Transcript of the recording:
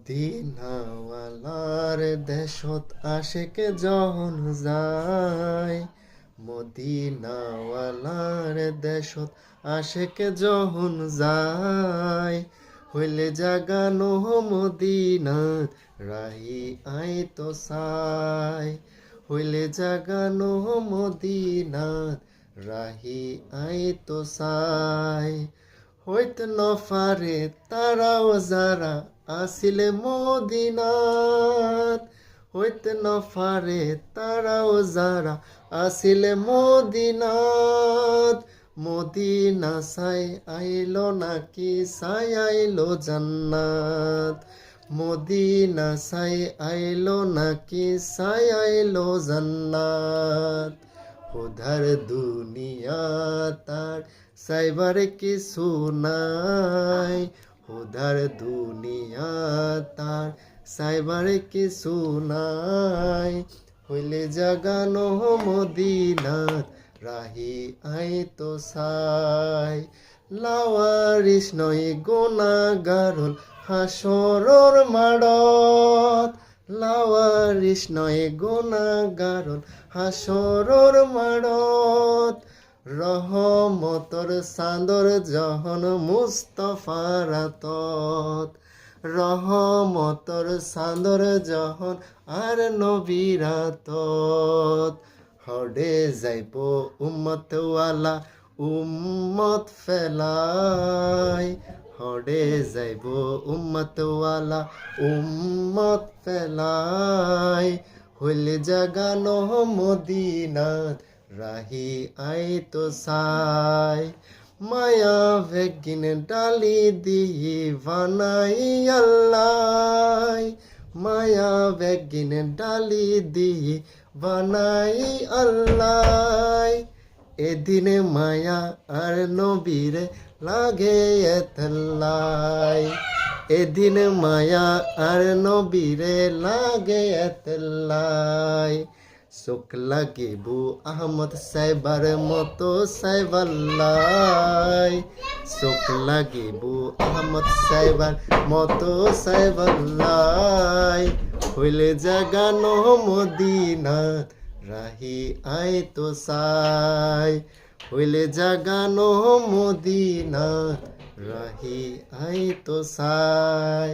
মদিনাওয়ালার দেশত আশেকে যখন যায়, মদিনাওয়ালার দেশত আশেকে যখন যায়, হইলে জাগানো মদিনাত রাহি আই তো সাই, হইলে জাগানো মদিনাত রাহি আই তো সাই। হইত নফারে তারাও যারা আসিলে মদিনাত, হইত নফারে তারাও যারা আসিলে মদিনাত, মদিনা সাই আইলো নাকি সাই আইলো জান্নাত, মদিনা সাই আইলো নাকি সাই আইলো জান্নাত। উধার দুনিয়া তার সাইবার কিছু নাই, উধার দুনিয়া তার সাইবার কিছু নাই, হইলে জাগানো মদিনাত রাহি আই তো সাই। লাওয়ারিস নয় গুনাহগারুল হাসরর মাড়ত, লাওয়ারিস নয় গুনাহগারুল হাসরর মাড়ত, রহমতর চাঁদর জহন মুস্তফার আতত, রহমতর চাঁদর জহন আর নবীর আতত। হডে যাইব উম্মতওয়ালা উম্মত ফেলাই, হডে যাইব উম্মতওয়ালা উম্মত ফেলাই, হইলে জাগানো মদিনাত রাহি আই তো সাই। মায়া বেগিন ডালি দিয়ে বানাই আল্লাহ, মায়া বেগিন ডালি দিয়ে বানাই আল্লাহ, এদিনে মায়া আর নবীরে লাগে এতলাই, এদিন মায়া আর নবীরে লাগে এতলাই। চোখ লাগিবু আহমদ সাইবার মতো সাইবাল্লাই, চোখ লাগিবু আহমদ সাইবার মতো সাইবাল্লাই, হইলে জাগানো মদিনাত রাহি আই তো সাই, হইলে জাগানো মদিনাত রাহি আই তো সাই।